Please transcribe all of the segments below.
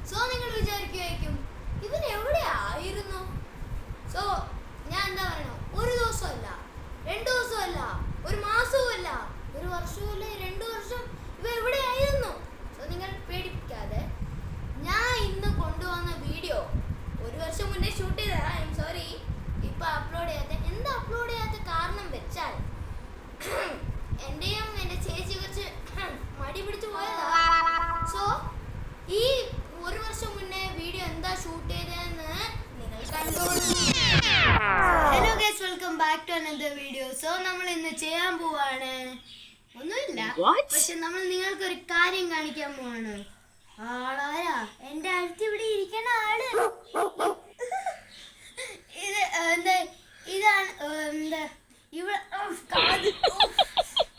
So നിങ്ങൾ വിചാരിക്കുമായിരിക്കും ഇവൻ എവിടെയായിരുന്നു. സോ ഞാൻ എന്താ പറയണോ, ഒരു ദിവസമല്ല, 2 ദിവസമല്ല, ഒരു മാസവുമല്ല, ഒരു വർഷവുമല്ല, 2 വർഷം ഇവ എവിടെയായിരുന്നു. സോ നിങ്ങൾ പേടിപ്പിക്കാതെ, ഞാൻ ഇന്ന് കൊണ്ടുവന്ന വീഡിയോ 1 വർഷം മുന്നേ ഷൂട്ട് ചെയ്തതാ. ഐ എം സോറി ഇപ്പം അപ്ലോഡ് ചെയ്യാത്ത. എന്താ അപ്ലോഡ് ചെയ്യാത്ത കാരണം വെച്ചാൽ എൻ്റെയും എൻ്റെ ചേച്ചി കുറച്ച് മടി പിടിച്ചു പോയതാ. സോ ഈ 1 വർഷം മുന്നേ വീഡിയോ എന്താ ഷൂട്ട് ചെയ്തതെന്ന് നിങ്ങൾ കണ്ടോളൂ. Hello guys, welcome back to another video. So നമ്മൾ ഇന്ന് ചെയ്യാൻ പോവാണ് ഒന്നുമില്ല, പക്ഷെ നമ്മൾ നിങ്ങൾക്കൊരു കാര്യം കാണിക്കാൻ പോവാണ്. ആളാരാ എൻ്റെ അടുത്ത് ഇവിടെ ഇരിക്കണ ആള്. ഇത് ഇതാണ് എന്താ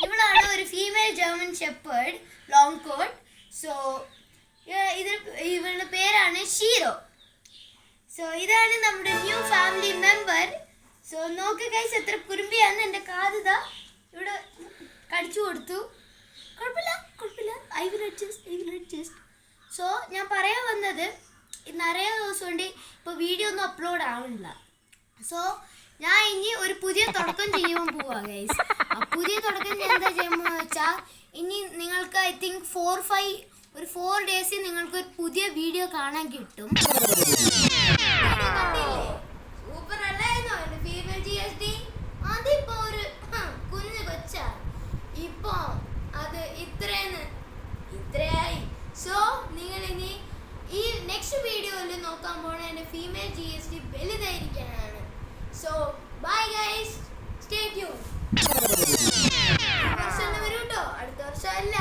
ഇവളാണ് ഒരു female German shepherd long coat. So ഇവളുടെ പേരാണ് ഷീറോ. സോ ഇതാണ് നമ്മുടെ ന്യൂ ഫാമിലി മെമ്പർ. സോ നോക്ക് ഗൈസ്, എത്ര കുറുമ്പിയാണ്. എൻ്റെ കാതുതാ ഇവിടെ കടിച്ചു കൊടുത്തു. കുഴപ്പമില്ല, ഐ വിൽ അഡ്ജസ്റ്റ്. സോ ഞാൻ പറയാൻ വന്നത്, നിറയെ ദിവസം കൊണ്ട് ഇപ്പോൾ വീഡിയോ ഒന്നും അപ്ലോഡ് ആവുന്നില്ല. സോ ഞാൻ ഇനി ഒരു പുതിയ തുടക്കം ചെയ്യാൻ പോവാ ഗൈസ്. ആ പുതിയ തുടക്കം ഞാൻ എന്താ ചെയ്യുമ്പോൾ വെച്ചാൽ, ഇനി നിങ്ങൾക്ക് ഐ തിങ്ക് 4 ഡേയ്സിൽ നിങ്ങൾക്ക് ഒരു പുതിയ വീഡിയോ കാണാൻ കിട്ടും. സൂപ്പർ അല്ലായിരുന്നോ എൻ്റെ ഫീമെയിൽ GSD? അതിപ്പോ ഒരു കുഞ്ഞു കൊച്ചാ, ഇപ്പൊ അത് ഇത്രയായി. സോ നിങ്ങൾ ഇനി ഈ നെക്സ്റ്റ് വീഡിയോയിൽ നോക്കാൻ പോണ എൻ്റെ female GSD വലുതായിരിക്കാനാണ്. So, bye guys. Stay tuned. അടുത്ത വർഷം അല്ല.